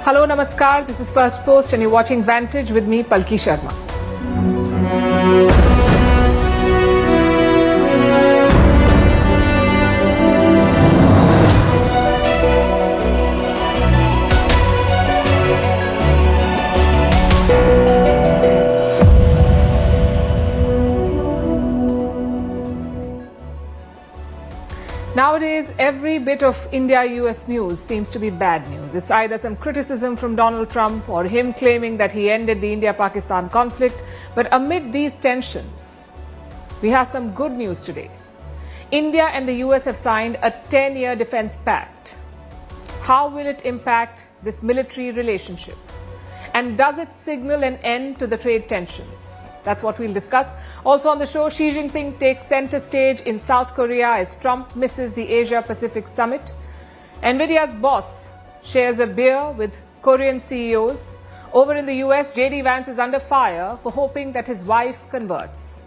Hello, Namaskar. This is First Post and you're watching Vantage with me, Palki Sharma. Nowadays, every bit of India-US news seems to be bad news. It's either some criticism from Donald Trump or him claiming that he ended the India-Pakistan conflict. But amid these tensions, we have some good news today. India and the US have signed a 10-year defense pact. How will it impact this military relationship? And does it signal an end to the trade tensions? That's what we'll discuss. Also on the show, Xi Jinping takes center stage in South Korea as Trump misses the Asia-Pacific summit. NVIDIA's boss shares a beer with Korean CEOs. Over in the US, JD Vance is under fire for hoping that his wife converts.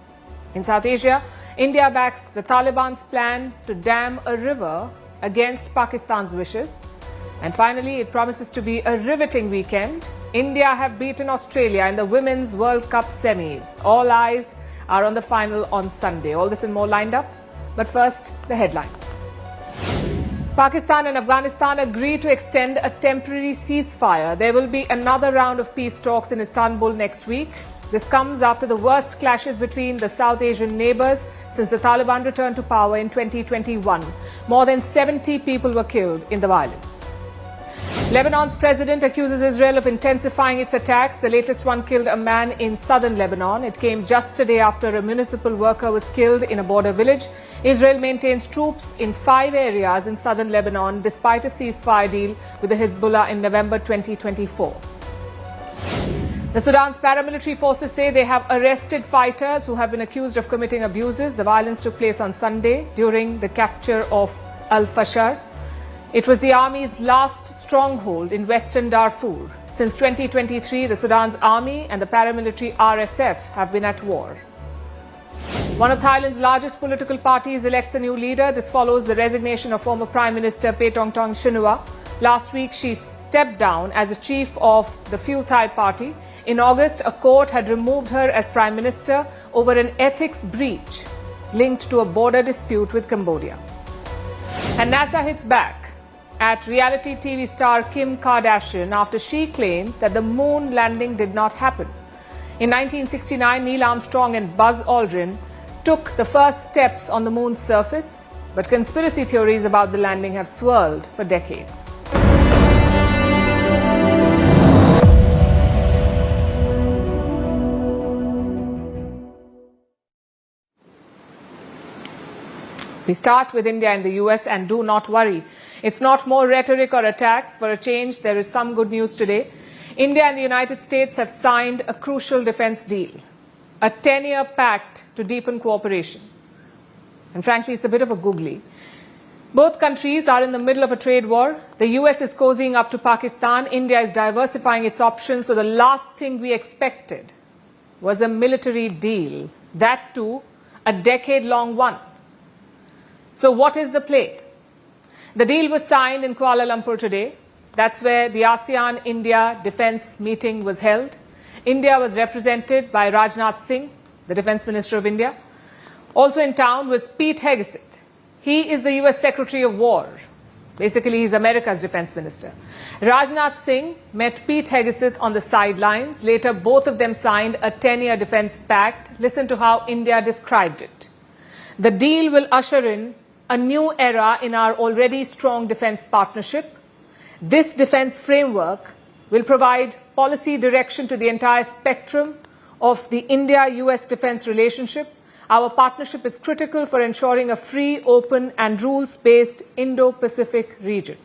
In South Asia, India backs the Taliban's plan to dam a river against Pakistan's wishes. And finally, it promises to be a riveting weekend. India have beaten Australia in the Women's World Cup semis. All eyes are on the final on Sunday. All this and more lined up. But first, the headlines. Pakistan and Afghanistan agree to extend a temporary ceasefire. There will be another round of peace talks in Istanbul next week. This comes after the worst clashes between the South Asian neighbours since the Taliban returned to power in 2021. More than 70 people were killed in the violence. Lebanon's president accuses Israel of intensifying its attacks. The latest one killed a man in southern Lebanon. It came just a day after a municipal worker was killed in a border village. Israel maintains troops in 5 areas in southern Lebanon despite a ceasefire deal with the Hezbollah in November 2024. The Sudan's paramilitary forces say they have arrested fighters who have been accused of committing abuses. The violence took place on Sunday during the capture of Al-Fashar. It was the army's last stronghold in western Darfur. Since 2023, the Sudan's army and the paramilitary RSF have been at war. One of Thailand's largest political parties elects a new leader. This follows the resignation of former Prime Minister Paetongtarn Shinawatra. Last week, she stepped down as the chief of the Pheu Thai party. In August, a court had removed her as Prime Minister over an ethics breach linked to a border dispute with Cambodia. And NASA hits back at reality TV star Kim Kardashian after she claimed that the moon landing did not happen. In 1969, Neil Armstrong and Buzz Aldrin took the first steps on the moon's surface, but conspiracy theories about the landing have swirled for decades. We start with India and the US, and do not worry. It's not more rhetoric or attacks. For a change, there is some good news today. India and the United States have signed a crucial defense deal, a 10-year pact to deepen cooperation. And frankly, it's a bit of a googly. Both countries are in the middle of a trade war. The US is cozying up to Pakistan. India is diversifying its options. So the last thing we expected was a military deal. That too, a decade-long one. So what is the play? The deal was signed in Kuala Lumpur today. That's where the ASEAN-India defense meeting was held. India was represented by Rajnath Singh, the Defense Minister of India. Also in town was Pete Hegseth. He is the US Secretary of War. Basically, he's America's Defense Minister. Rajnath Singh met Pete Hegseth on the sidelines. Later, both of them signed a 10-year defense pact. Listen to how India described it. The deal will usher in a new era in our already strong defense partnership. This defense framework will provide policy direction to the entire spectrum of the India-US defense relationship. Our partnership is critical for ensuring a free, open and rules-based Indo-Pacific region.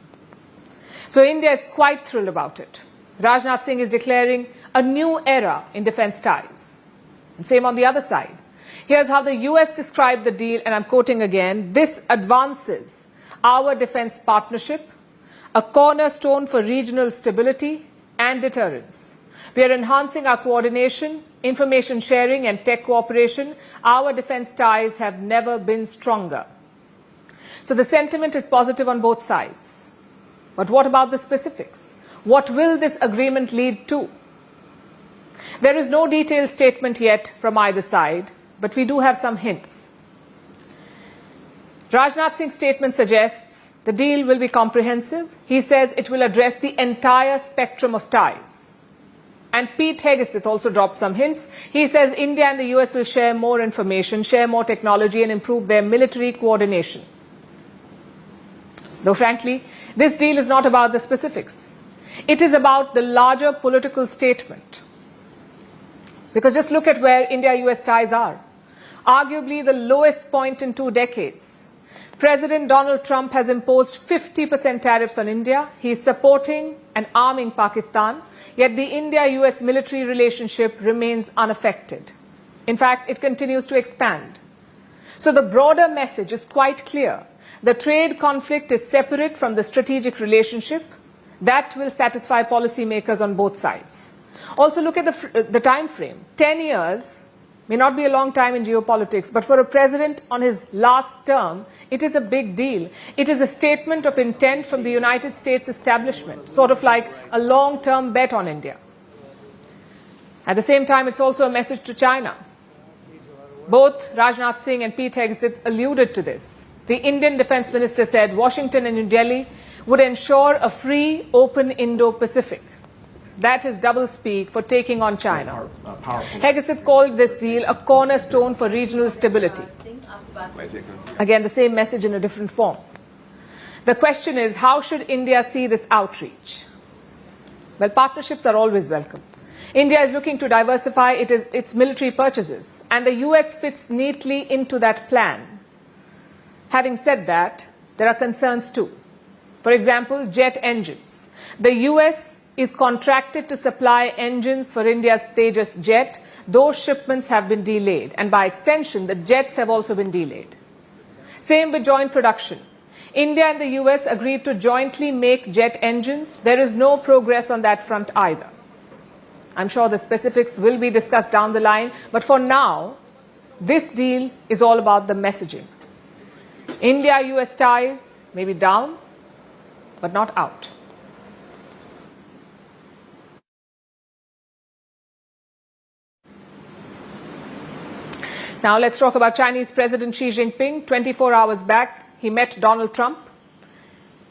So India is quite thrilled about it. Rajnath Singh is declaring a new era in defense ties. And same on the other side. Here's how the US described the deal, and I'm quoting again. This advances our defense partnership, a cornerstone for regional stability and deterrence. We are enhancing our coordination, information sharing and tech cooperation. Our defense ties have never been stronger. So the sentiment is positive on both sides. But what about the specifics? What will this agreement lead to? There is no detailed statement yet from either side, but we do have some hints. Rajnath Singh's statement suggests the deal will be comprehensive. He says it will address the entire spectrum of ties. And Pete Hegseth also dropped some hints. He says India and the US will share more information, share more technology, and improve their military coordination. Though frankly, this deal is not about the specifics. It is about the larger political statement. Because just look at where India-US ties are. Arguably the lowest point in 2 decades. President Donald Trump has imposed 50% tariffs on India. He is supporting and arming Pakistan. Yet the India-US military relationship remains unaffected. In fact, it continues to expand. So the broader message is quite clear. The trade conflict is separate from the strategic relationship. That will satisfy policymakers on both sides. Also look at the time frame. 10 years may not be a long time in geopolitics, but for a president on his last term, it is a big deal. It is a statement of intent from the United States establishment, sort of like a long-term bet on India. At the same time, it's also a message to China. Both Rajnath Singh and Pete Hegseth alluded to this. The Indian Defence Minister said Washington and New Delhi would ensure a free, open Indo-Pacific. That is double-speak for taking on China. Hegseth called this deal a cornerstone for regional stability. Again, the same message in a different form. The question is, how should India see this outreach? Well, partnerships are always welcome. India is looking to diversify its military purchases, and the US fits neatly into that plan. Having said that, there are concerns too. For example, jet engines. The US is contracted to supply engines for India's Tejas jet. Those shipments have been delayed, and by extension, the jets have also been delayed. Same with joint production. India and the US agreed to jointly make jet engines. There is no progress on that front either. I'm sure the specifics will be discussed down the line, but for now, this deal is all about the messaging. India-US ties may be down, but not out. Now let's talk about Chinese President Xi Jinping. 24 hours back, he met Donald Trump,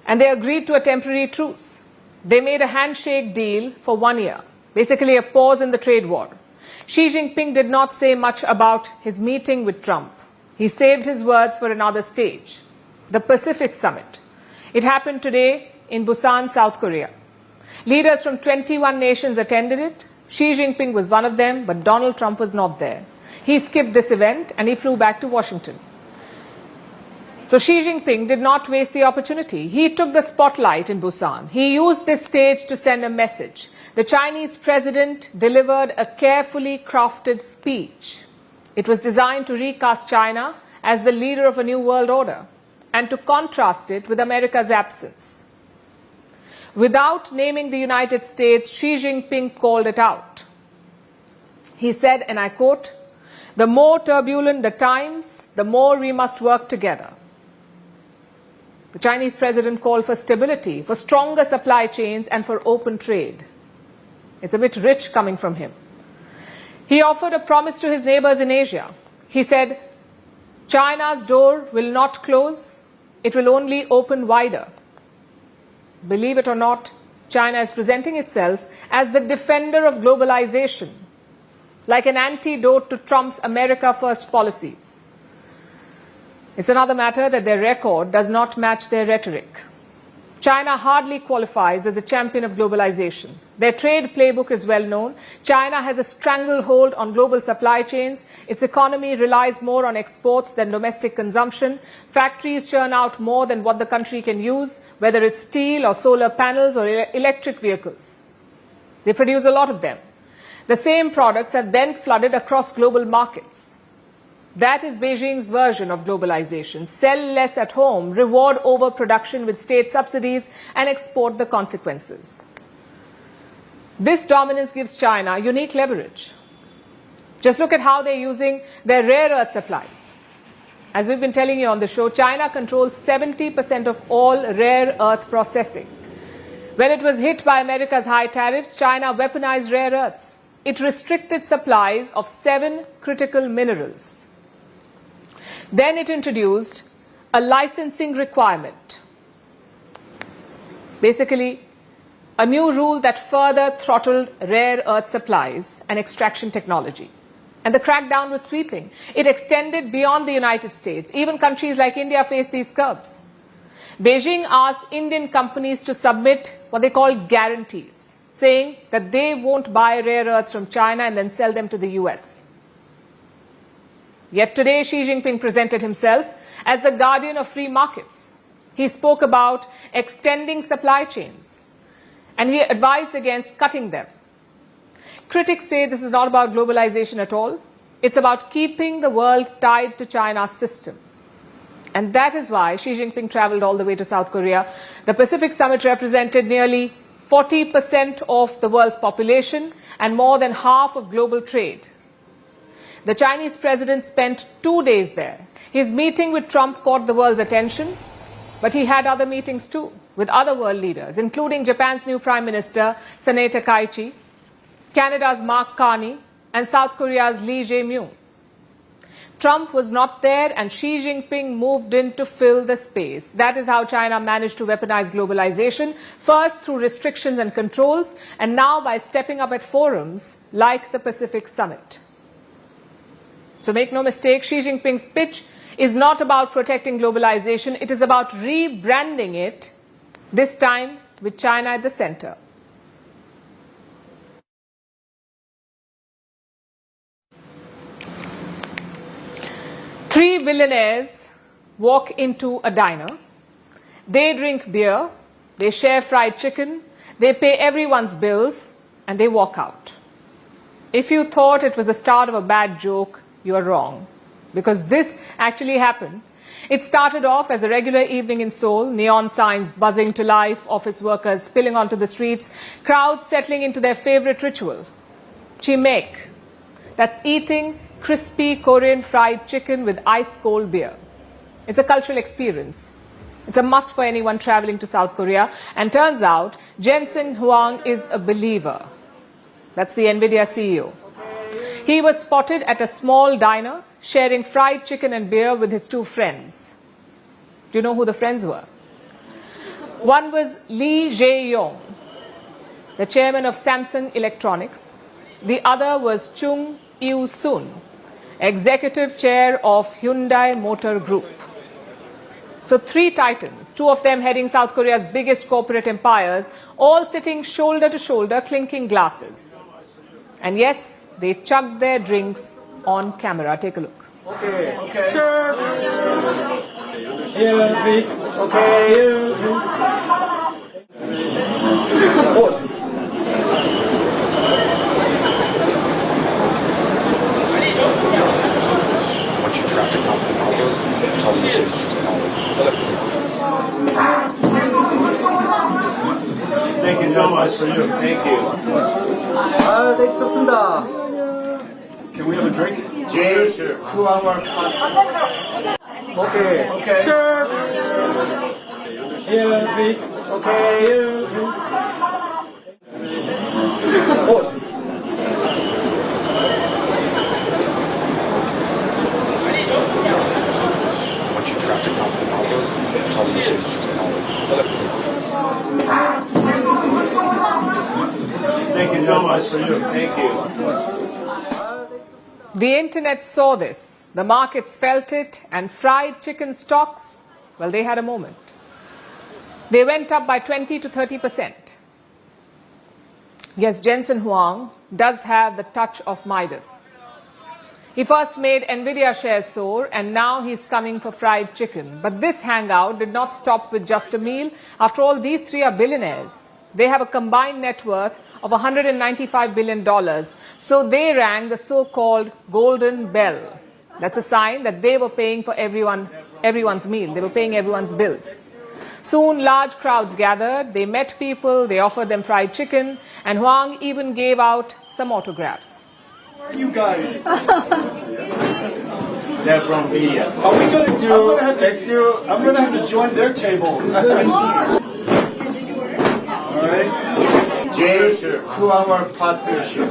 and they agreed to a temporary truce. They made a handshake deal for 1 year, basically a pause in the trade war. Xi Jinping did not say much about his meeting with Trump. He saved his words for another stage, the Pacific Summit. It happened today in Busan, South Korea. Leaders from 21 nations attended it. Xi Jinping was one of them, but Donald Trump was not there. He skipped this event and he flew back to Washington. So Xi Jinping did not waste the opportunity. He took the spotlight in Busan. He used this stage to send a message. The Chinese president delivered a carefully crafted speech. It was designed to recast China as the leader of a new world order and to contrast it with America's absence. Without naming the United States, Xi Jinping called it out. He said, and I quote, "The more turbulent the times, the more we must work together." The Chinese president called for stability, for stronger supply chains, and for open trade. It's a bit rich coming from him. He offered a promise to his neighbors in Asia. He said, "China's door will not close, it will only open wider." Believe it or not, China is presenting itself as the defender of globalization, like an antidote to Trump's America First policies. It's another matter that their record does not match their rhetoric. China hardly qualifies as a champion of globalization. Their trade playbook is well known. China has a stranglehold on global supply chains. Its economy relies more on exports than domestic consumption. Factories churn out more than what the country can use, whether it's steel or solar panels or electric vehicles. They produce a lot of them. The same products are then flooded across global markets. That is Beijing's version of globalization. Sell less at home, reward overproduction with state subsidies, and export the consequences. This dominance gives China unique leverage. Just look at how they're using their rare earth supplies. As we've been telling you on the show, China controls 70% of all rare earth processing. When it was hit by America's high tariffs, China weaponized rare earths. It restricted supplies of 7 critical minerals. Then it introduced a licensing requirement. Basically, a new rule that further throttled rare earth supplies and extraction technology. And the crackdown was sweeping. It extended beyond the United States. Even countries like India faced these curbs. Beijing asked Indian companies to submit what they call guarantees, saying that they won't buy rare earths from China and then sell them to the US. Yet today, Xi Jinping presented himself as the guardian of free markets. He spoke about extending supply chains, and he advised against cutting them. Critics say this is not about globalization at all. It's about keeping the world tied to China's system. And that is why Xi Jinping traveled all the way to South Korea. The Pacific Summit represented nearly 40% of the world's population and more than half of global trade. The Chinese president spent 2 days there. His meeting with Trump caught the world's attention, but he had other meetings too with other world leaders, including Japan's new Prime Minister, Sanae Takaichi, Canada's Mark Carney, and South Korea's Lee Jae-myung. Trump was not there, and Xi Jinping moved in to fill the space. That is how China managed to weaponize globalization, first through restrictions and controls, and now by stepping up at forums like the Pacific Summit. So make no mistake, Xi Jinping's pitch is not about protecting globalization. It is about rebranding it, this time with China at the center. Three billionaires walk into a diner. They drink beer, they share fried chicken, they pay everyone's bills, and they walk out. If you thought it was the start of a bad joke, you are wrong. Because this actually happened. It started off as a regular evening in Seoul, neon signs buzzing to life, office workers spilling onto the streets, crowds settling into their favorite ritual, chimek. That's eating crispy Korean fried chicken with ice-cold beer. It's a cultural experience. It's a must for anyone traveling to South Korea. And turns out, Jensen Huang is a believer. That's the NVIDIA CEO. He was spotted at a small diner sharing fried chicken and beer with his 2 friends. Do you know who the friends were? One was Lee Jae-myung, the chairman of Samsung Electronics. The other was Chung Il-sun, executive chair of Hyundai Motor Group. So 3 titans, 2 of them heading South Korea's biggest corporate empires, all sitting shoulder to shoulder, clinking glasses. And yes, they chugged their drinks on camera. Take a look. Okay. Sure. Here, please. Okay. Here, please. Once you traffic off the number, tell them to Thank you so much for you. Thank you. 네, 좋습니다. Can we have a drink? Jay, sure. 2 hour. Okay. Sure. Here, please. Okay. Here, please. once you traffic off the number, tell them to Thank you so much for you. Thank you. The internet saw this. The markets felt it, and fried chicken stocks, well, they had a moment. They went up by 20 to 30%. Yes, Jensen Huang does have the touch of Midas. He first made NVIDIA shares soar, and now he's coming for fried chicken. But this hangout did not stop with just a meal. After all, these 3 are billionaires. They have a combined net worth of $195 billion. So they rang the so-called golden bell. That's a sign that they were paying for everyone's meal. They were paying everyone's bills. Soon, large crowds gathered. They met people. They offered them fried chicken. And Huang even gave out some autographs. Where are you guys? They're from India. Are we going to do? I'm going to have to join their table. All to our partnership.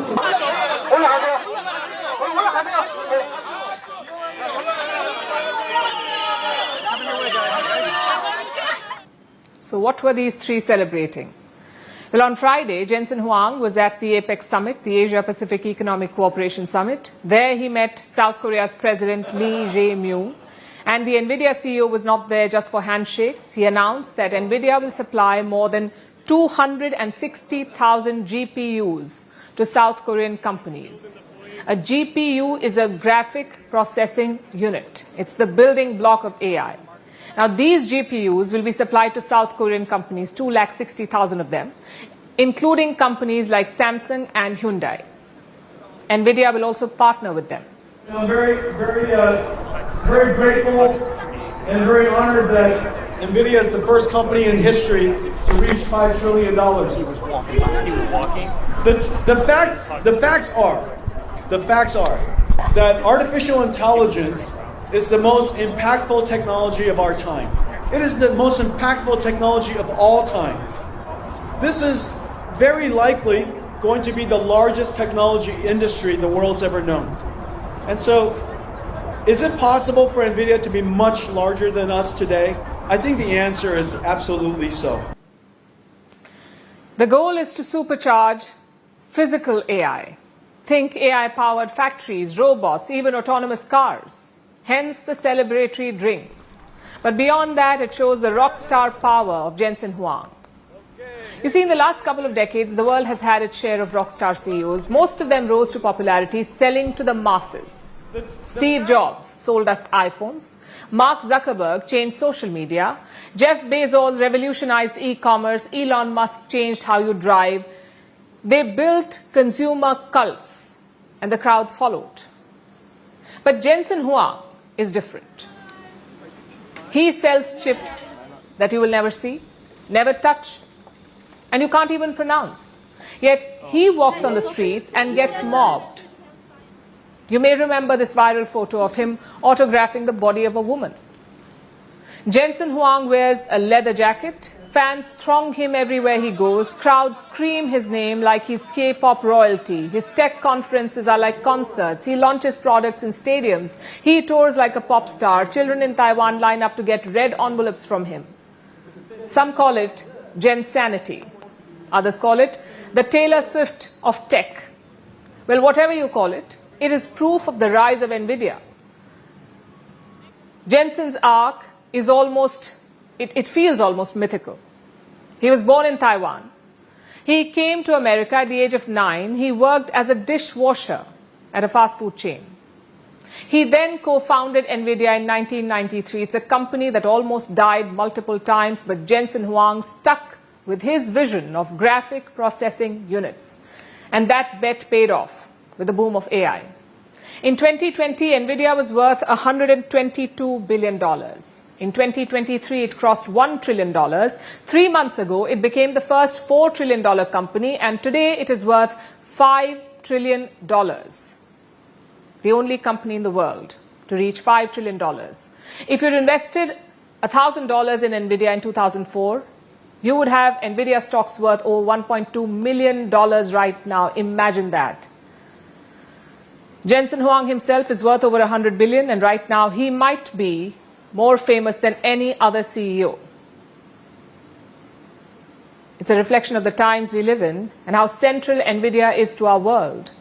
So what were these three celebrating? Well, on Friday, Jensen Huang was at the APEC summit, the Asia-Pacific Economic Cooperation Summit. There he met South Korea's President Lee Jae-myung. And the NVIDIA CEO was not there just for handshakes. He announced that NVIDIA will supply more than 260,000 GPUs to South Korean companies. A GPU is a graphic processing unit. It's the building block of AI. Now, these GPUs will be supplied to South Korean companies, 260,000 of them, including companies like Samsung and Hyundai. NVIDIA will also partner with them. I'm very grateful and very honored that NVIDIA is the first company in history to reach $5 trillion. He was walking. The facts are that artificial intelligence is the most impactful technology of our time. It is the most impactful technology of all time. This is very likely going to be the largest technology industry the world's ever known. And so, is it possible for NVIDIA to be much larger than us today? I think the answer is absolutely so. The goal is to supercharge physical AI. Think AI-powered factories, robots, even autonomous cars. Hence the celebratory drinks. But beyond that, it shows the rock star power of Jensen Huang. You see, in the last couple of decades, the world has had its share of rock star CEOs. Most of them rose to popularity selling to the masses. Steve Jobs sold us iPhones. Mark Zuckerberg changed social media. Jeff Bezos revolutionized e-commerce. Elon Musk changed how you drive. They built consumer cults, and the crowds followed. But Jensen Huang is different. He sells chips that you will never see, never touch, and you can't even pronounce. Yet he walks on the streets and gets mobbed. You may remember this viral photo of him autographing the body of a woman. Jensen Huang wears a leather jacket. Fans throng him everywhere he goes. Crowds scream his name like he's K-pop royalty. His tech conferences are like concerts. He launches products in stadiums. He tours like a pop star. Children in Taiwan line up to get red envelopes from him. Some call it Jensanity. Others call it the Taylor Swift of tech. Well, whatever you call it, it is proof of the rise of NVIDIA. Jensen's arc is almost, it feels almost mythical. He was born in Taiwan. He came to America at the age of 9. He worked as a dishwasher at a fast food chain. He then co-founded NVIDIA in 1993. It's a company that almost died multiple times, but Jensen Huang stuck with his vision of graphic processing units. And that bet paid off with the boom of AI. In 2020, NVIDIA was worth $122 billion. In 2023, it crossed $1 trillion. 3 months ago, it became the first $4 trillion company, and today it is worth $5 trillion. The only company in the world to reach $5 trillion. If you'd invested $1,000 in NVIDIA in 2004, you would have NVIDIA stocks worth over $1.2 million right now. Imagine that. Jensen Huang himself is worth over $100 billion, and right now he might be more famous than any other CEO. It's a reflection of the times we live in and how central NVIDIA is to our world.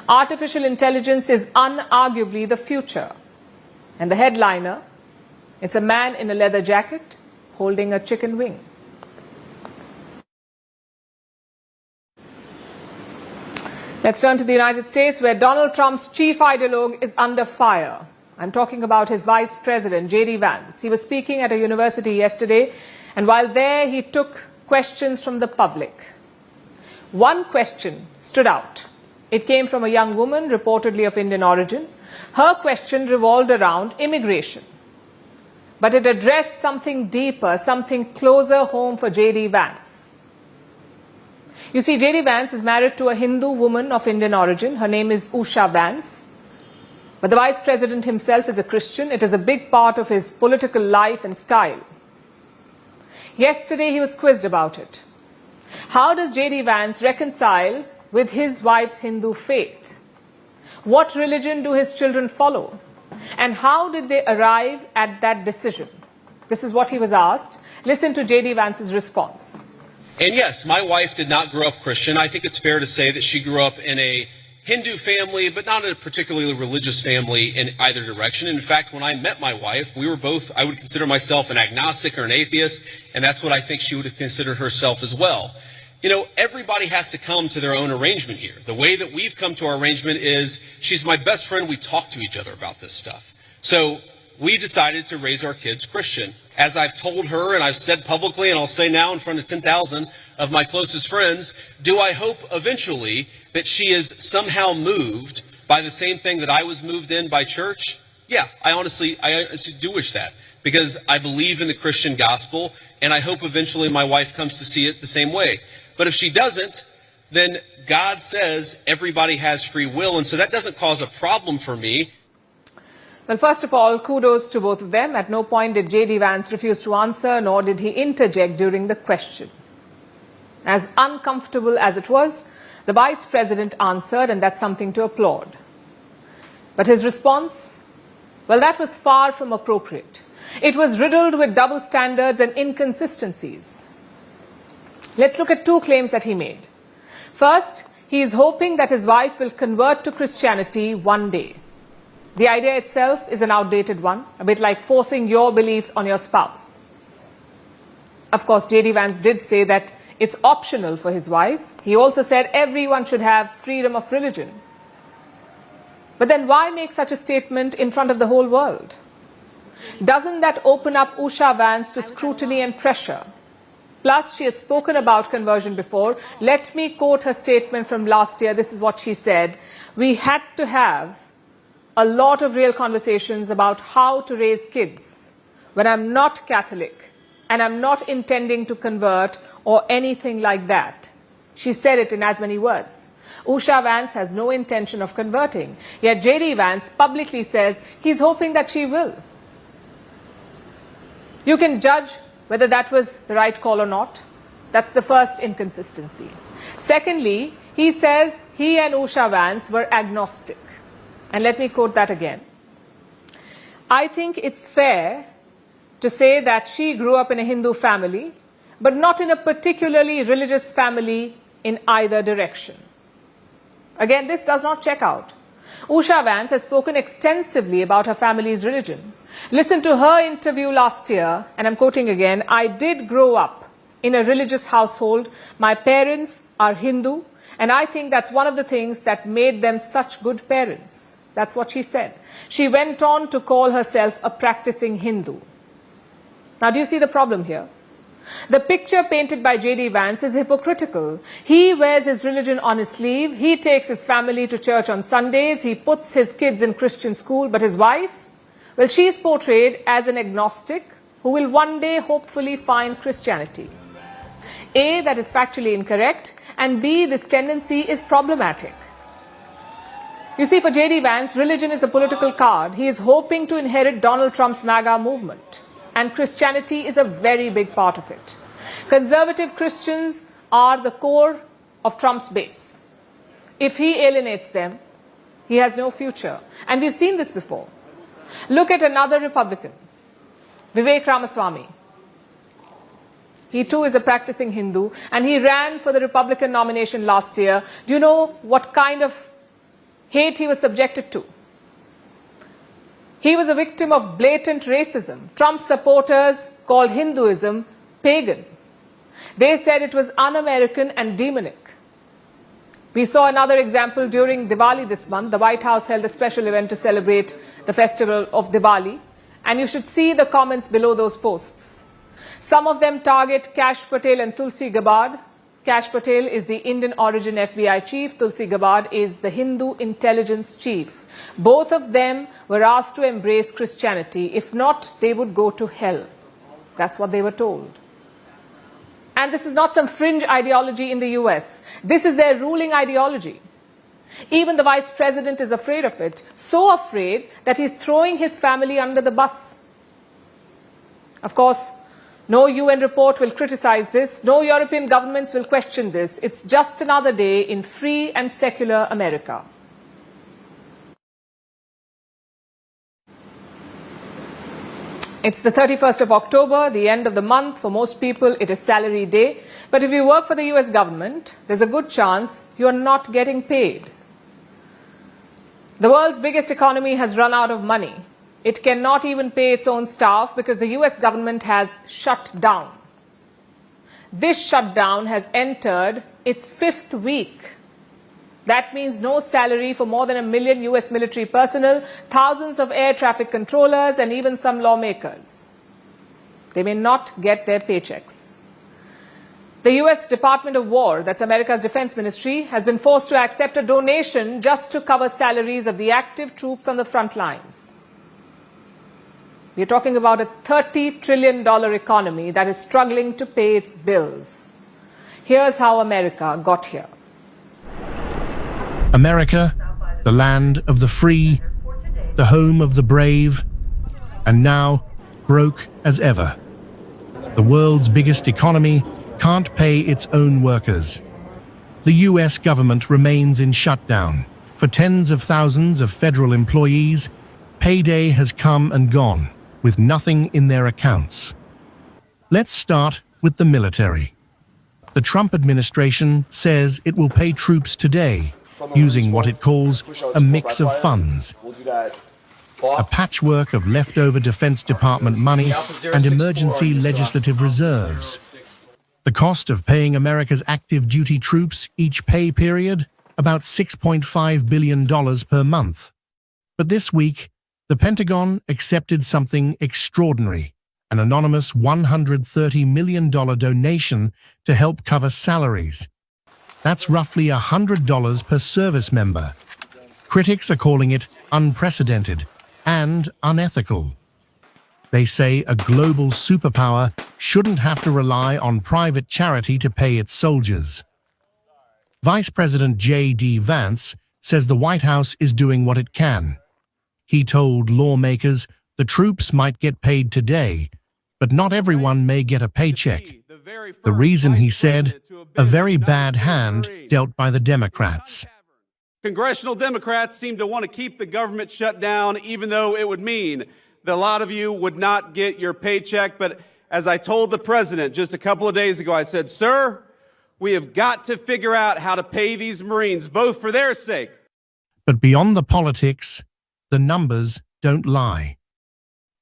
Artificial intelligence is unarguably the future. And the headliner, it's a man in a leather jacket holding a chicken wing. Let's turn to the United States, where Donald Trump's chief ideologue is under fire. I'm talking about his vice president, J.D. Vance. He was speaking at a university yesterday, and while there, he took questions from the public. One question stood out. It came from a young woman, reportedly of Indian origin. Her question revolved around immigration. But it addressed something deeper, something closer home for J.D. Vance. You see, J.D. Vance is married to a Hindu woman of Indian origin. Her name is Usha Vance. But the vice president himself is a Christian. It is a big part of his political life and style. Yesterday, he was quizzed about it. How does J.D. Vance reconcile with his wife's Hindu faith? What religion do his children follow? And how did they arrive at that decision? This is what he was asked. Listen to J.D. Vance's response. And yes, my wife did not grow up Christian. I think it's fair to say that she grew up in a Hindu family, but not a particularly religious family in either direction. In fact, when I met my wife, we were both, I would consider myself an agnostic or an atheist, and that's what I think she would have considered herself as well. You know, everybody has to come to their own arrangement here. The way that we've come to our arrangement is she's my best friend. We talk to each other about this stuff. So we decided to raise our kids Christian. As I've told her, and I've said publicly, and I'll say now in front of 10,000 of my closest friends, do I hope eventually that she is somehow moved by the same thing that I was moved in by church? Yeah, I honestly do wish that, because I believe in the Christian gospel, and I hope eventually my wife comes to see it the same way. But if she doesn't, then God says everybody has free will, and so that doesn't cause a problem for me. Well, first of all, kudos to both of them. At no point did J.D. Vance refuse to answer, nor did he interject during the question. As uncomfortable as it was, the Vice President answered, and that's something to applaud. But his response, well, that was far from appropriate. It was riddled with double standards and inconsistencies. Let's look at two claims that he made. First, he is hoping that his wife will convert to Christianity one day. The idea itself is an outdated one, a bit like forcing your beliefs on your spouse. Of course, J.D. Vance did say that it's optional for his wife. He also said everyone should have freedom of religion. But then why make such a statement in front of the whole world? Doesn't that open up Usha Vance to scrutiny and pressure? Plus, she has spoken about conversion before. Let me quote her statement from last year. This is what she said. We had to have a lot of real conversations about how to raise kids when I'm not Catholic and I'm not intending to convert or anything like that. She said it in as many words. Usha Vance has no intention of converting, yet J.D. Vance publicly says he's hoping that she will. You can judge whether that was the right call or not. That's the first inconsistency. Secondly, he says he and Usha Vance were agnostic. And let me quote that again. I think it's fair to say that she grew up in a Hindu family, but not in a particularly religious family in either direction. Again, this does not check out. Usha Vance has spoken extensively about her family's religion. Listen to her interview last year, and I'm quoting again, I did grow up in a religious household. My parents are Hindu, and I think that's one of the things that made them such good parents. That's what she said. She went on to call herself a practicing Hindu. Now, do you see the problem here? The picture painted by J.D. Vance is hypocritical. He wears his religion on his sleeve. He takes his family to church on Sundays. He puts his kids in Christian school. But his wife? Well, she is portrayed as an agnostic who will one day hopefully find Christianity. A, that is factually incorrect. And B, this tendency is problematic. You see, for J.D. Vance, religion is a political card. He is hoping to inherit Donald Trump's MAGA movement. And Christianity is a very big part of it. Conservative Christians are the core of Trump's base. If he alienates them, he has no future. And we've seen this before. Look at another Republican, Vivek Ramaswamy. He too is a practicing Hindu, and he ran for the Republican nomination last year. Do you know what kind of hate he was subjected to? He was a victim of blatant racism. Trump supporters called Hinduism pagan. They said it was un-American and demonic. We saw another example during Diwali this month. The White House held a special event to celebrate the festival of Diwali. And you should see the comments below those posts. Some of them target Kash Patel and Tulsi Gabbard. Kash Patel is the Indian origin FBI chief. Tulsi Gabbard is the Hindu intelligence chief. Both of them were asked to embrace Christianity. If not, they would go to hell. That's what they were told. And this is not some fringe ideology in the US. This is their ruling ideology. Even the vice president is afraid of it. So afraid that he's throwing his family under the bus. Of course, No UN report will criticize this. No European governments will question this. It's just another day in free and secular America. It's the 31st of October, the end of the month. For most people, it is salary day. But if you work for the US government, there's a good chance you're not getting paid. The world's biggest economy has run out of money. It cannot even pay its own staff because the US government has shut down. This shutdown has entered its 5th week. That means no salary for more than 1 million US military personnel, thousands of air traffic controllers, and even some lawmakers. They may not get their paychecks. The US Department of War, that's America's defense ministry, has been forced to accept a donation just to cover salaries of the active troops on the front lines. We're talking about a $30 trillion economy that is struggling to pay its bills. Here's how America got here. America, the land of the free, the home of the brave, and now broke as ever. The world's biggest economy can't pay its own workers. The US government remains in shutdown. For tens of thousands of federal employees, payday has come and gone, with nothing in their accounts. Let's start with the military. The Trump administration says it will pay troops today, using what it calls a mix of funds, a patchwork of leftover Defense Department money and emergency legislative reserves. The cost of paying America's active duty troops each pay period, about $6.5 billion per month. But this week, the Pentagon accepted something extraordinary, an anonymous $130 million donation to help cover salaries. That's roughly $100 per service member. Critics are calling it unprecedented and unethical. They say a global superpower shouldn't have to rely on private charity to pay its soldiers. Vice President J.D. Vance says the White House is doing what it can. He told lawmakers the troops might get paid today, but not everyone may get a paycheck. The reason, he said, a very bad hand dealt by the Democrats. Congressional Democrats seem to want to keep the government shut down, even though it would mean that a lot of you would not get your paycheck. But as I told the president just a couple of days ago, I said, sir, we have got to figure out how to pay these Marines, both for their sake. But beyond the politics, the numbers don't lie.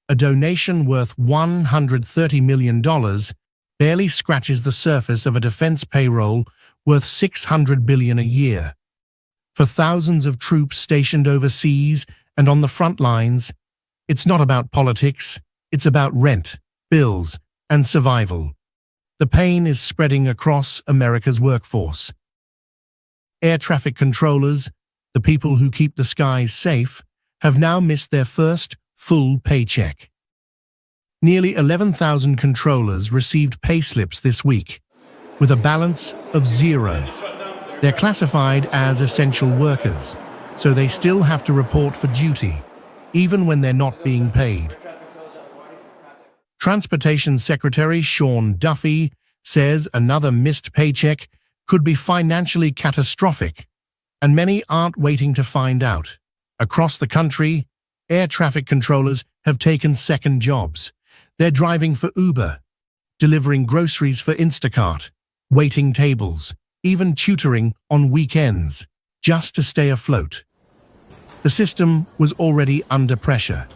A donation worth $130 million barely scratches the surface of a defense payroll worth $600 billion a year. For thousands of troops stationed overseas and on the front lines, it's not about politics, it's about rent, bills, and survival. The pain is spreading across America's workforce. Air traffic controllers, the people who keep the skies safe, have now missed their first full paycheck. Nearly 11,000 controllers received payslips this week, with a balance of zero. They're classified as essential workers, so they still have to report for duty, even when they're not being paid. Transportation Secretary Sean Duffy says another missed paycheck could be financially catastrophic, and many aren't waiting to find out. Across the country, air traffic controllers have taken second jobs. They're driving for Uber, delivering groceries for Instacart, waiting tables, even tutoring on weekends, just to stay afloat. The system was already under pressure.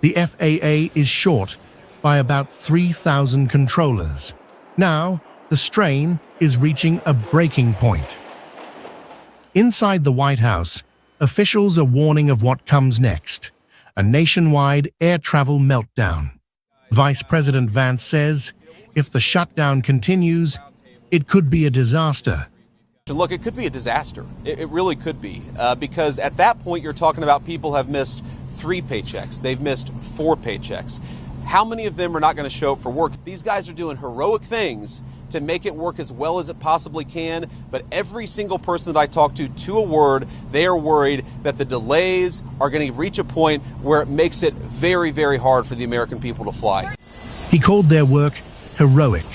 The FAA is short by about 3,000 controllers. Now, the strain is reaching a breaking point. Inside the White House, officials are warning of what comes next, a nationwide air travel meltdown. Vice President Vance says if the shutdown continues, it could be a disaster. Look, it could be a disaster. It really could be, because at that point you're talking about people have missed 3 paychecks. They've missed 4 paychecks. How many of them are not going to show up for work? These guys are doing heroic things to make it work as well as it possibly can, but every single person that I talk to a word, they are worried that the delays are going to reach a point where it makes it very, very hard for the American people to fly. He called their work heroic.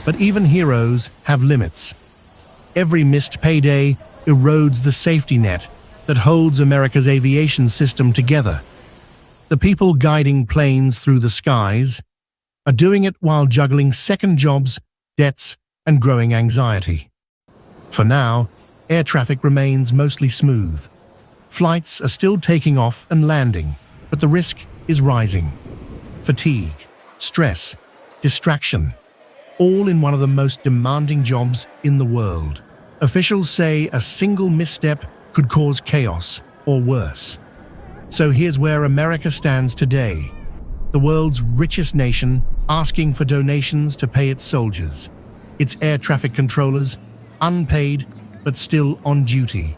But even heroes have limits. Every missed payday erodes the safety net that holds America's aviation system together. The people guiding planes through the skies are doing it while juggling second jobs, debts, and growing anxiety. For now, air traffic remains mostly smooth. Flights are still taking off and landing, but the risk is rising. Fatigue, stress, distraction, all in one of the most demanding jobs in the world. Officials say a single misstep could cause chaos or worse. So here's where America stands today, the world's richest nation asking for donations to pay its soldiers, its air traffic controllers, unpaid but still on duty,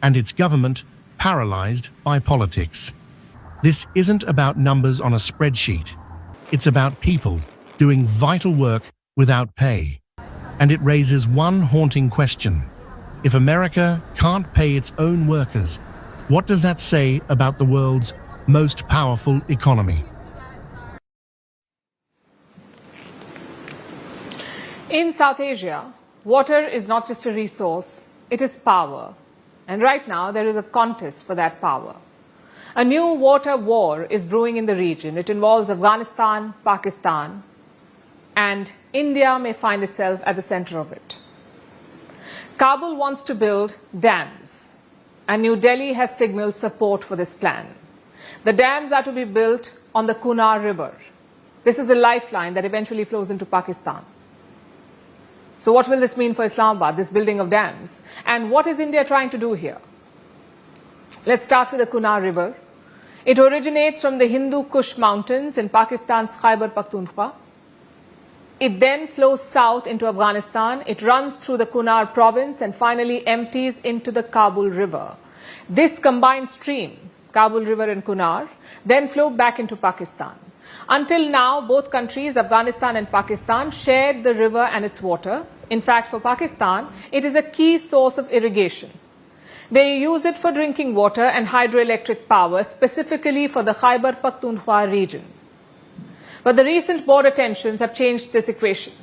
and its government paralyzed by politics. This isn't about numbers on a spreadsheet. It's about people doing vital work without pay. And it raises one haunting question. If America can't pay its own workers, what does that say about the world's most powerful economy? In South Asia, water is not just a resource, it is power. And right now, there is a contest for that power. A new water war is brewing in the region. It involves Afghanistan, Pakistan, and India may find itself at the center of it. Kabul wants to build dams, and New Delhi has signaled support for this plan. The dams are to be built on the Kunar River. This is a lifeline that eventually flows into Pakistan. So what will this mean for Islamabad, this building of dams? And what is India trying to do here? Let's start with the Kunar River. It originates from the Hindu Kush mountains in Pakistan's Khyber Pakhtunkhwa. It then flows south into Afghanistan. It runs through the Kunar province and finally empties into the Kabul River. This combined stream, Kabul River and Kunar, then flow back into Pakistan. Until now, both countries, Afghanistan and Pakistan, shared the river and its water. In fact, for Pakistan, it is a key source of irrigation. They use it for drinking water and hydroelectric power, specifically for the Khyber Pakhtunkhwa region. But the recent border tensions have changed this equation.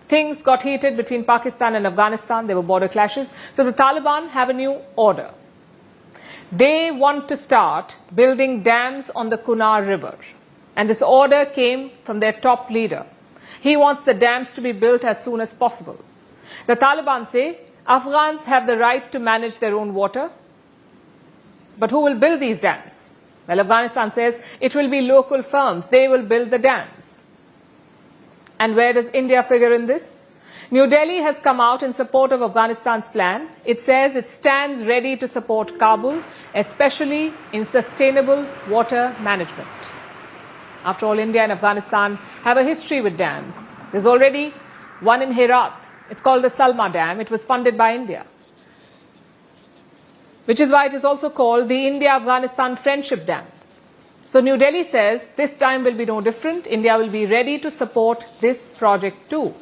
Things got heated between Pakistan and Afghanistan. There were border clashes. So the Taliban have a new order. They want to start building dams on the Kunar River. And this order came from their top leader. He wants the dams to be built as soon as possible. The Taliban say Afghans have the right to manage their own water. But who will build these dams? Well, Afghanistan says it will be local firms. They will build the dams. And where does India figure in this? New Delhi has come out in support of Afghanistan's plan. It says it stands ready to support Kabul, especially in sustainable water management. After all, India and Afghanistan have a history with dams. There's already one in Herat. It's called the Salma Dam. It was funded by India, which is why it is also called the India-Afghanistan Friendship Dam. So New Delhi says this time will be no different. India will be ready to support this project too.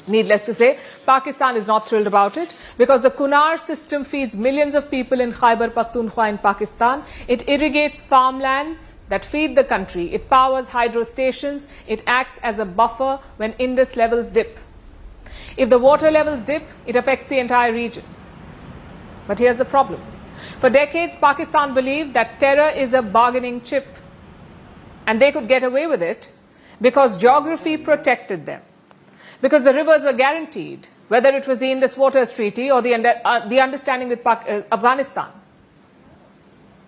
Needless to say, Pakistan is not thrilled about it because the Kunar system feeds millions of people in Khyber Pakhtunkhwa in Pakistan. It irrigates farmlands that feed the country. It powers hydro stations. It acts as a buffer when Indus levels dip. If the water levels dip, it affects the entire region. But here's the problem. For decades, Pakistan believed that terror is a bargaining chip. And they could get away with it because geography protected them. Because the rivers were guaranteed, whether it was the Indus Waters Treaty or the understanding with Afghanistan.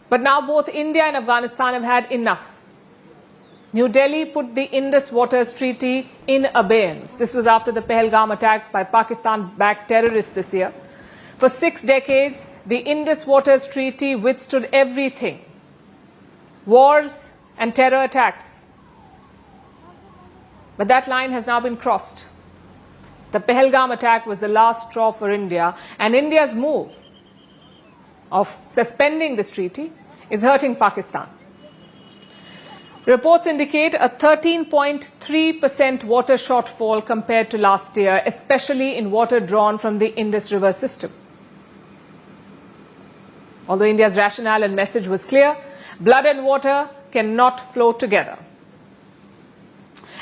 But now both India and Afghanistan have had enough. New Delhi put the Indus Waters Treaty in abeyance. This was after the Pahalgam attack by Pakistan-backed terrorists this year. For 6 decades, the Indus Waters Treaty withstood everything. Wars and terror attacks. But that line has now been crossed. The Pahalgam attack was the last straw for India, and India's move of suspending this treaty is hurting Pakistan. Reports indicate a 13.3% water shortfall compared to last year, especially in water drawn from the Indus River system. Although India's rationale and message was clear, blood and water cannot flow together.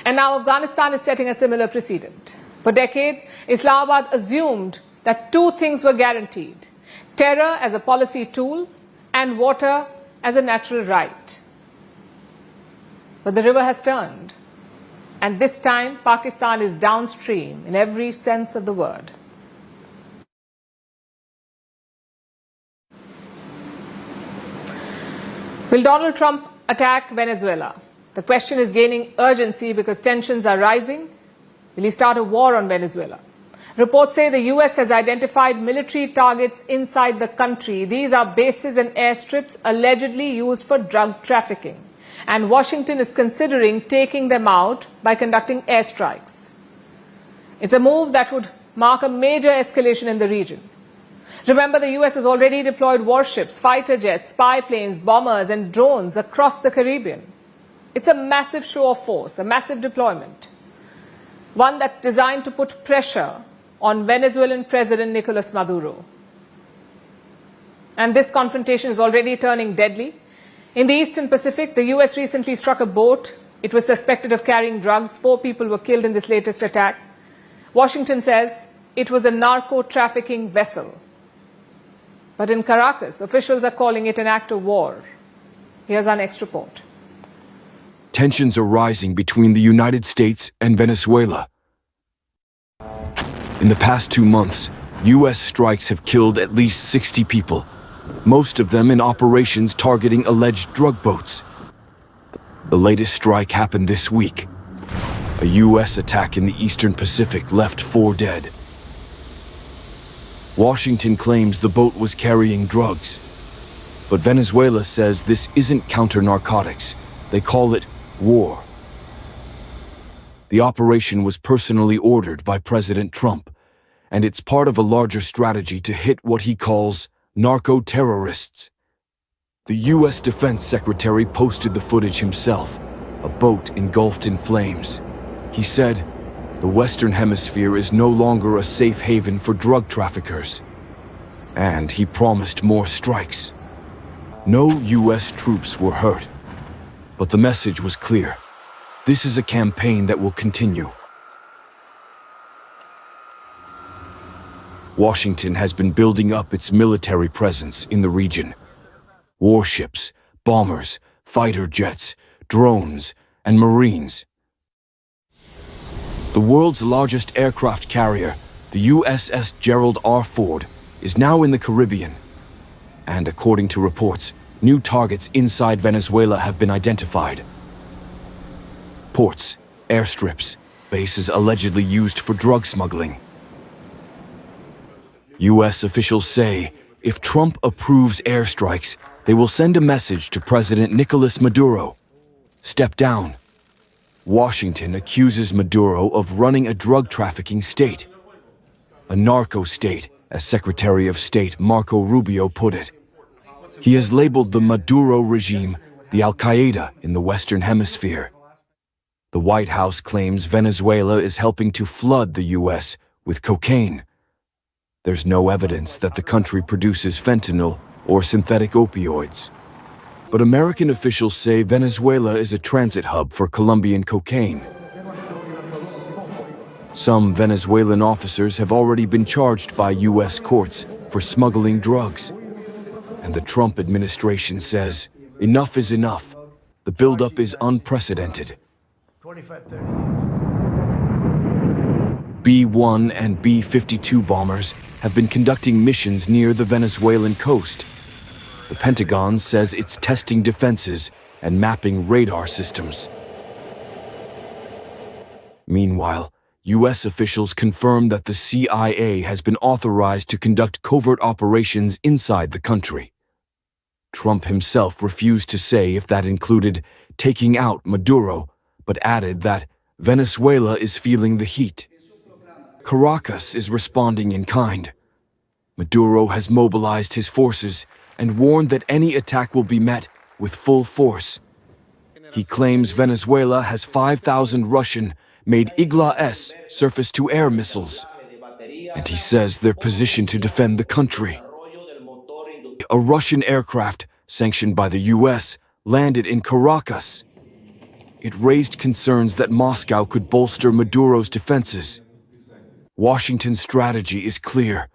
And now Afghanistan is setting a similar precedent. For decades, Islamabad assumed that two things were guaranteed: terror as a policy tool and water as a natural right. But the river has turned, and this time Pakistan is downstream in every sense of the word. Will Donald Trump attack Venezuela? The question is gaining urgency because tensions are rising. Will he start a war on Venezuela? Reports say the US has identified military targets inside the country. These are bases and airstrips allegedly used for drug trafficking. And Washington is considering taking them out by conducting airstrikes. It's a move that would mark a major escalation in the region. Remember, the US has already deployed warships, fighter jets, spy planes, bombers and drones across the Caribbean. It's a massive show of force, a massive deployment. One that's designed to put pressure on Venezuelan President Nicolas Maduro. And this confrontation is already turning deadly. In the Eastern Pacific, the US recently struck a boat. It was suspected of carrying drugs. 4 people were killed in this latest attack. Washington says it was a narco-trafficking vessel. But in Caracas, officials are calling it an act of war. Here's our next report. Tensions are rising between the United States and Venezuela. In the past 2 months, US strikes have killed at least 60 people, most of them in operations targeting alleged drug boats. The latest strike happened this week. A US attack in the Eastern Pacific left 4 dead. Washington claims the boat was carrying drugs, but Venezuela says this isn't counter-narcotics. They call it war. The operation was personally ordered by President Trump, and it's part of a larger strategy to hit what he calls narco-terrorists. The U.S. Defense Secretary posted the footage himself, a boat engulfed in flames. He said, "The Western Hemisphere is no longer a safe haven for drug traffickers." And he promised more strikes. No U.S. troops were hurt, but the message was clear. This is a campaign that will continue. Washington has been building up its military presence in the region. Warships, bombers, fighter jets, drones, and Marines. The world's largest aircraft carrier, the USS Gerald R. Ford, is now in the Caribbean. And according to reports, new targets inside Venezuela have been identified. Ports, airstrips, bases allegedly used for drug smuggling. U.S. officials say if Trump approves airstrikes, they will send a message to President Nicolas Maduro. Step down. Washington accuses Maduro of running a drug trafficking state. A narco state, as Secretary of State Marco Rubio put it. He has labeled the Maduro regime the Al-Qaeda in the Western Hemisphere. The White House claims Venezuela is helping to flood the U.S. with cocaine. There's no evidence that the country produces fentanyl or synthetic opioids. But American officials say Venezuela is a transit hub for Colombian cocaine. Some Venezuelan officers have already been charged by U.S. courts for smuggling drugs. And the Trump administration says, enough is enough. The buildup is unprecedented. B-1 and B-52 bombers have been conducting missions near the Venezuelan coast. The Pentagon says it's testing defenses and mapping radar systems. Meanwhile, U.S. officials confirm that the CIA has been authorized to conduct covert operations inside the country. Trump himself refused to say if that included taking out Maduro, but added that Venezuela is feeling the heat. Caracas is responding in kind. Maduro has mobilized his forces and warned that any attack will be met with full force. He claims Venezuela has 5,000 Russian-made Igla-S surface-to-air missiles, and he says they're positioned to defend the country. A Russian aircraft, sanctioned by the U.S., landed in Caracas. it raised concerns that Moscow could bolster Maduro's defenses. Washington's strategy is clear.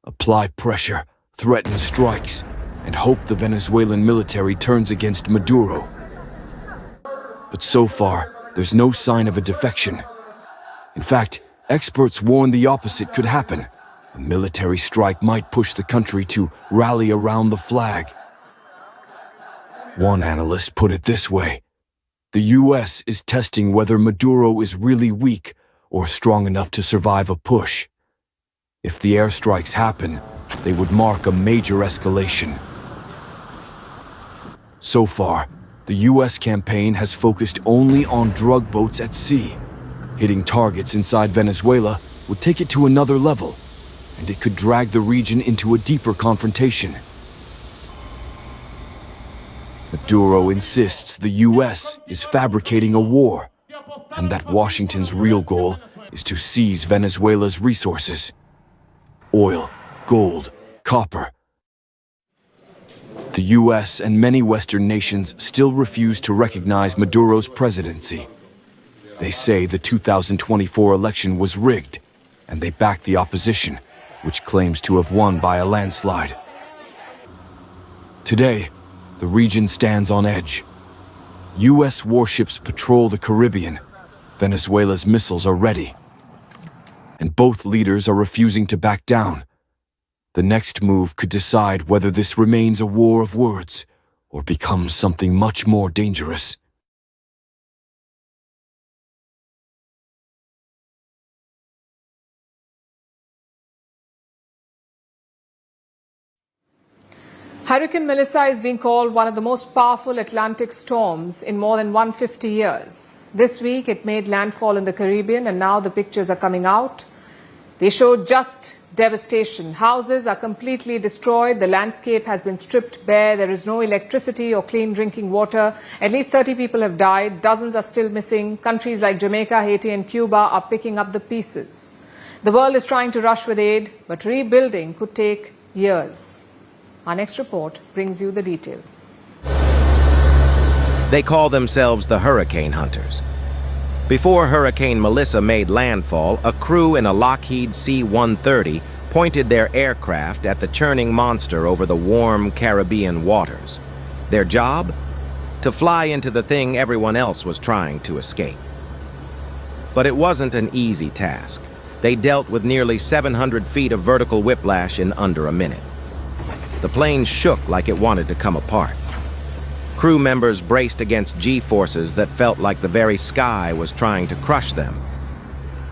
Apply pressure, threaten strikes, and hope the Venezuelan military turns against Maduro. But so far, there's no sign of a defection. In fact, experts warn the opposite could happen. A military strike might push the country to rally around the flag. One analyst put it this way: the US is testing whether Maduro is really weak or strong enough to survive a push. If the airstrikes happen, they would mark a major escalation. So far, the US campaign has focused only on drug boats at sea. Hitting targets inside Venezuela would take it to another level, and it could drag the region into a deeper confrontation. Maduro insists the US is fabricating a war, and that Washington's real goal is to seize Venezuela's resources: oil, gold, copper. The US and many Western nations still refuse to recognize Maduro's presidency. They say the 2024 election was rigged, and they back the opposition, which claims to have won by a landslide. Today, the region stands on edge. US warships patrol the Caribbean. Venezuela's missiles are ready. And both leaders are refusing to back down. The next move could decide whether this remains a war of words or becomes something much more dangerous. Hurricane Melissa is being called one of the most powerful Atlantic storms in more than 150 years. This week, it made landfall in the Caribbean, and now the pictures are coming out. They show just devastation. Houses are completely destroyed. The landscape has been stripped bare. There is no electricity or clean drinking water. At least 30 people have died. Dozens are still missing. Countries like Jamaica, Haiti, and Cuba are picking up the pieces. The world is trying to rush with aid, but rebuilding could take years. Our next report brings you the details. They call themselves the Hurricane Hunters. Before Hurricane Melissa made landfall, a crew in a Lockheed C-130 pointed their aircraft at the churning monster over the warm Caribbean waters. Their job? To fly into the thing everyone else was trying to escape. But it wasn't an easy task. They dealt with nearly 700 feet of vertical whiplash in under a minute. The plane shook like it wanted to come apart. Crew members braced against G-forces that felt like the very sky was trying to crush them.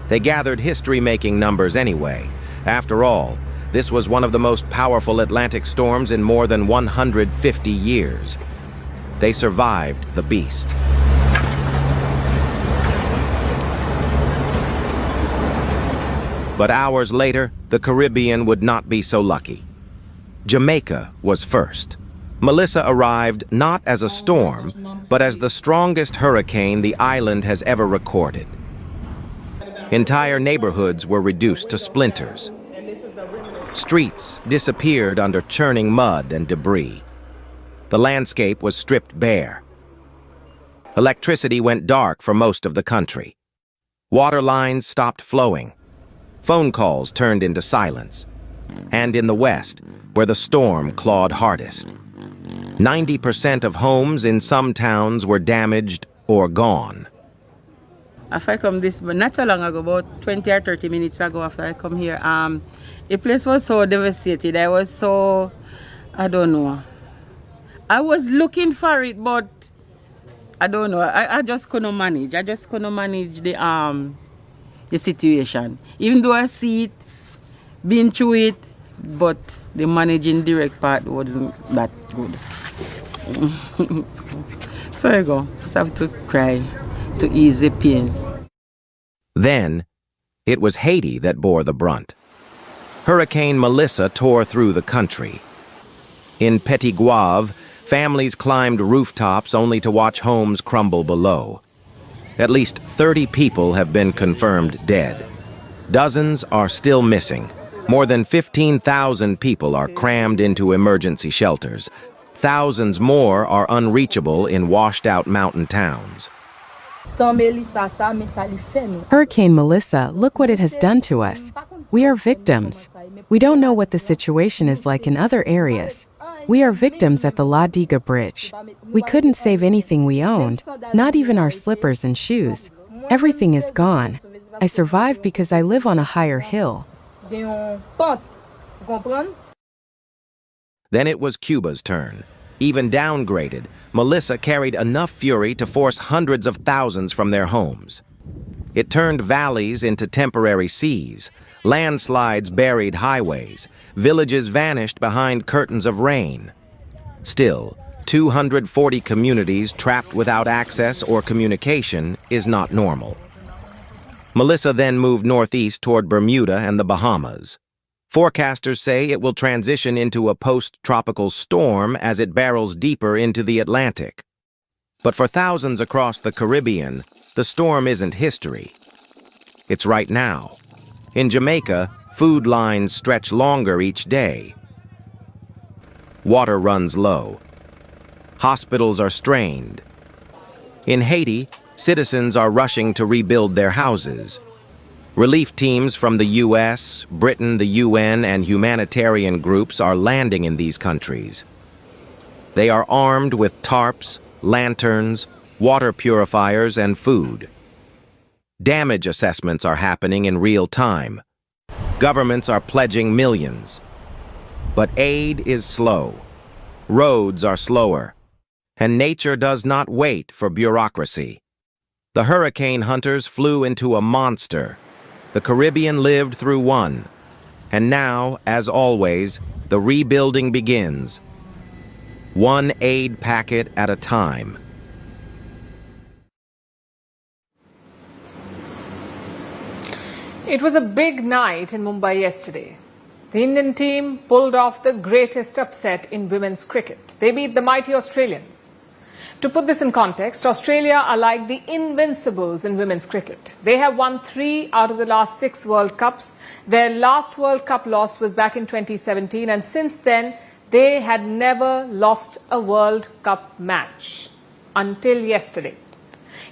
They gathered history-making numbers anyway. After all, this was one of the most powerful Atlantic storms in more than 150 years. They survived the beast. But hours later, the Caribbean would not be so lucky. Jamaica was first. Melissa arrived not as a storm, but as the strongest hurricane the island has ever recorded. Entire neighborhoods were reduced to splinters. Streets disappeared under churning mud and debris. The landscape was stripped bare. Electricity went dark for most of the country. Water lines stopped flowing. Phone calls turned into silence. And in the West, where the storm clawed hardest, 90% of homes in some towns were damaged or gone. After I come this, but not so long ago, about 20 or 30 minutes ago after I come here, the place was so devastated. I was so, I don't know. I was looking for it, but I don't know. I just couldn't manage. I just couldn't manage the situation. Even though I see it, been through it, but the managing direct part wasn't that good. So I go. Just have to cry to ease the pain. Then, it was Haiti that bore the brunt. Hurricane Melissa tore through the country. In Petit Guave, families climbed rooftops only to watch homes crumble below. At least 30 people have been confirmed dead. Dozens are still missing. More than 15,000 people are crammed into emergency shelters. Thousands more are unreachable in washed-out mountain towns. Hurricane Melissa, look what it has done to us. We are victims. We don't know what the situation is like in other areas. We are victims at the La Diga Bridge. We couldn't save anything we owned, not even our slippers and shoes. Everything is gone. I survived because I live on a higher hill. Then it was Cuba's turn. Even downgraded, Melissa carried enough fury to force hundreds of thousands from their homes. It turned valleys into temporary seas. Landslides buried highways. Villages vanished behind curtains of rain. Still, 240 communities trapped without access or communication is not normal. Melissa then moved northeast toward Bermuda and the Bahamas. Forecasters say it will transition into a post-tropical storm as it barrels deeper into the Atlantic. But for thousands across the Caribbean, the storm isn't history. It's right now. In Jamaica, food lines stretch longer each day. Water runs low. Hospitals are strained. In Haiti, citizens are rushing to rebuild their houses. Relief teams from the U.S., Britain, the UN, and humanitarian groups are landing in these countries. They are armed with tarps, lanterns, water purifiers, and food. Damage assessments are happening in real time. Governments are pledging millions. But aid is slow. Roads are slower. And nature does not wait for bureaucracy. The hurricane hunters flew into a monster. The Caribbean lived through one. And now, as always, the rebuilding begins. One aid packet at a time. It was a big night in Mumbai yesterday. The Indian team pulled off the greatest upset in women's cricket. They beat the mighty Australians. To put this in context, Australia are like the invincibles in women's cricket. They have won 3 out of the last 6 World Cups. Their last World Cup loss was back in 2017, and since then, they had never lost a World Cup match until yesterday.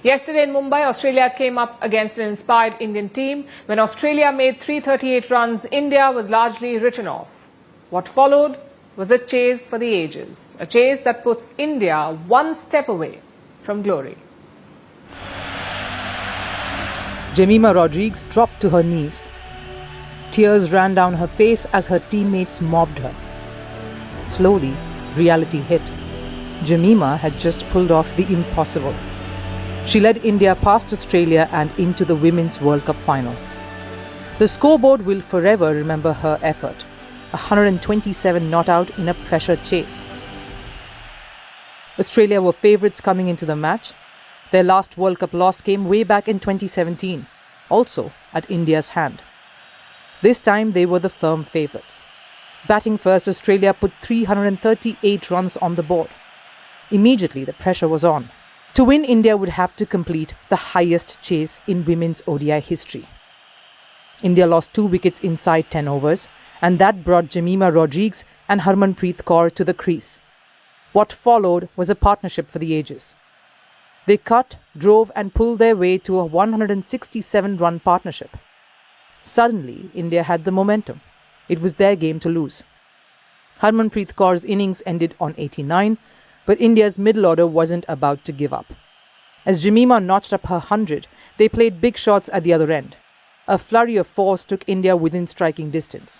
Yesterday in Mumbai, Australia came up against an inspired Indian team. When Australia made 338 runs, India was largely written off. What followed was a chase for the ages, a chase that puts India one step away from glory. Jemimah Rodrigues dropped to her knees. Tears ran down her face as her teammates mobbed her. Slowly, reality hit. Jemimah had just pulled off the impossible. She led India past Australia and into the Women's World Cup final. The scoreboard will forever remember her effort. 127 not out in a pressure chase. Australia were favourites coming into the match. Their last World Cup loss came way back in 2017, also at India's hand. This time they were the firm favourites. Batting first, Australia put 338 runs on the board. Immediately the pressure was on. To win, India would have to complete the highest chase in women's ODI history. India lost 2 wickets inside 10 overs, and that brought Jemimah Rodrigues and Harmanpreet Kaur to the crease. What followed was a partnership for the ages. They cut, drove and pulled their way to a 167-run partnership. Suddenly, India had the momentum. It was their game to lose. Harmanpreet Kaur's innings ended on 89, but India's middle order wasn't about to give up. As Jemimah notched up her 100, they played big shots at the other end. A flurry of force took India within striking distance.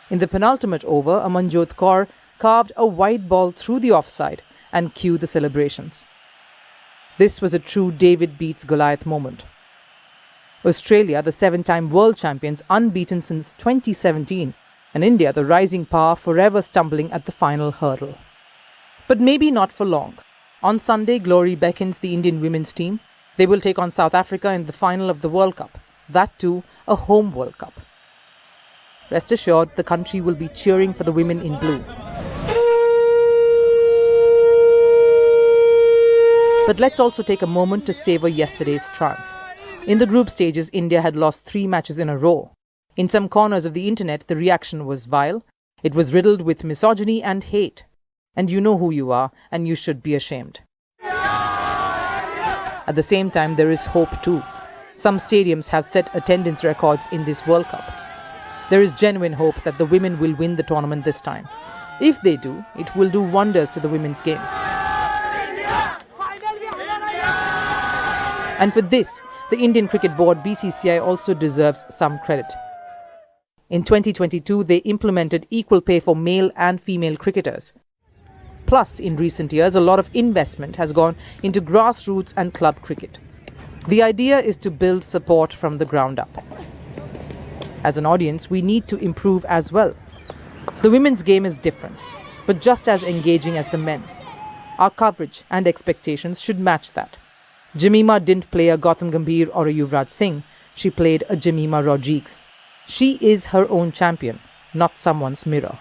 In the penultimate over, Amanjot Kaur carved a wide ball through the offside and cued the celebrations. This was a true David beats Goliath moment. Australia, the 7-time world champions, unbeaten since 2017, and India, the rising power, forever stumbling at the final hurdle. But maybe not for long. On Sunday, glory beckons the Indian women's team. They will take on South Africa in the final of the World Cup. That too, a home World Cup. Rest assured, the country will be cheering for the women in blue. But let's also take a moment to savor yesterday's triumph. In the group stages, India had lost 3 matches in a row. In some corners of the internet, the reaction was vile. It was riddled with misogyny and hate. And you know who you are, and you should be ashamed. At the same time, there is hope too. Some stadiums have set attendance records in this World Cup. There is genuine hope that the women will win the tournament this time. If they do, it will do wonders to the women's game. And for this, the Indian Cricket Board BCCI also deserves some credit. In 2022, they implemented equal pay for male and female cricketers. Plus, in recent years, a lot of investment has gone into grassroots and club cricket. The idea is to build support from the ground up. As an audience, we need to improve as well. The women's game is different, but just as engaging as the men's. Our coverage and expectations should match that. Jemimah didn't play a Gautam Gambhir or a Yuvraj Singh. She played a Jemimah Rodriguez. She is her own champion, not someone's mirror.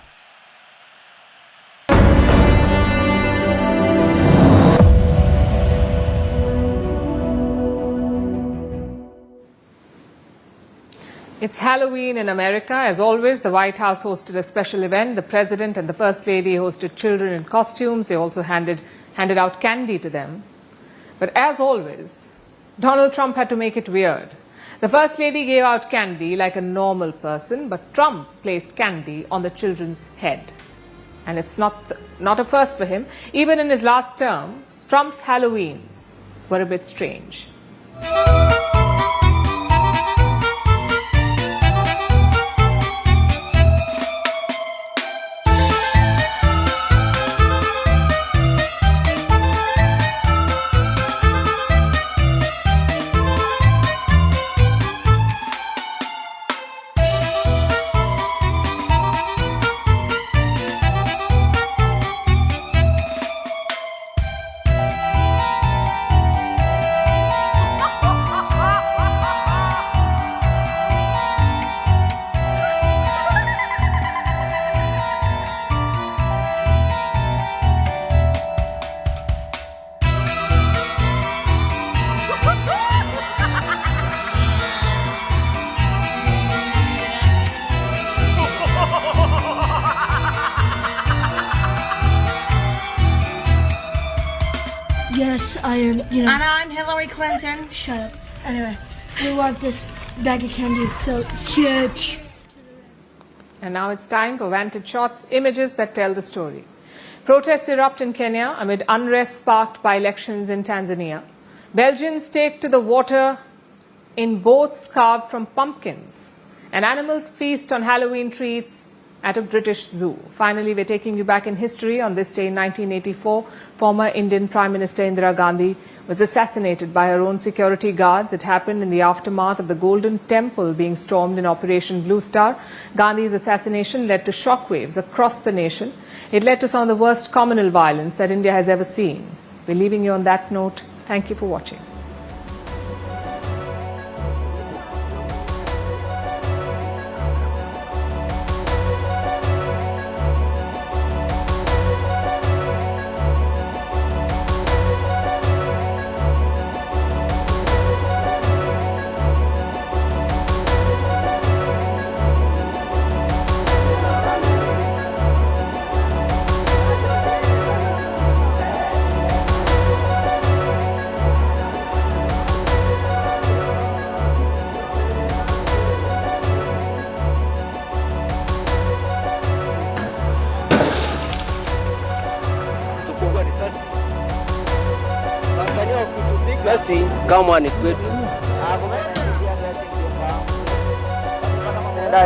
It's Halloween in America. As always, the White House hosted a special event. The President and the First Lady hosted children in costumes. They also handed out candy to them. But as always, Donald Trump had to make it weird. The First Lady gave out candy like a normal person, but Trump placed candy on the children's head. And it's not a first for him. Even in his last term, Trump's Halloweens were a bit strange. Yes, I am, And I'm Hillary Clinton. Shut up. Anyway, we want this bag of candy. It's so huge. And now it's time for Vantage Shots, images that tell the story. Protests erupt in Kenya amid unrest sparked by elections in Tanzania. Belgians take to the water in boats carved from pumpkins. And animals feast on Halloween treats at a British zoo. Finally, we're taking you back in history. On this day in 1984, former Indian Prime Minister Indira Gandhi was assassinated by her own security guards. It happened in the aftermath of the Golden Temple being stormed in Operation Blue Star. Gandhi's assassination led to shockwaves across the nation. It led to some of the worst communal violence that India has ever seen. We're leaving you on that note. Thank you for watching. Kama ni kwetu.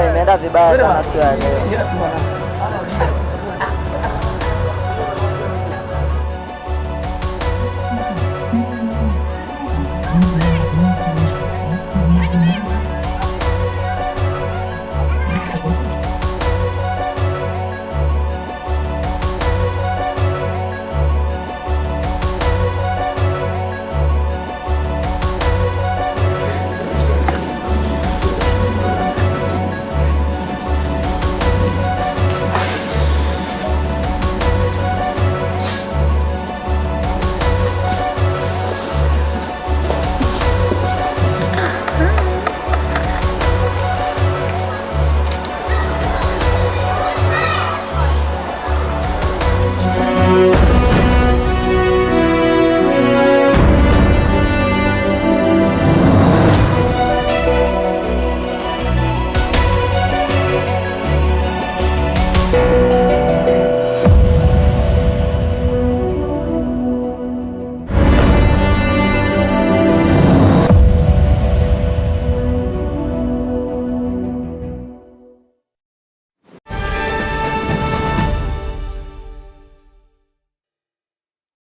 Imeenda vibaya sana siku ya leo.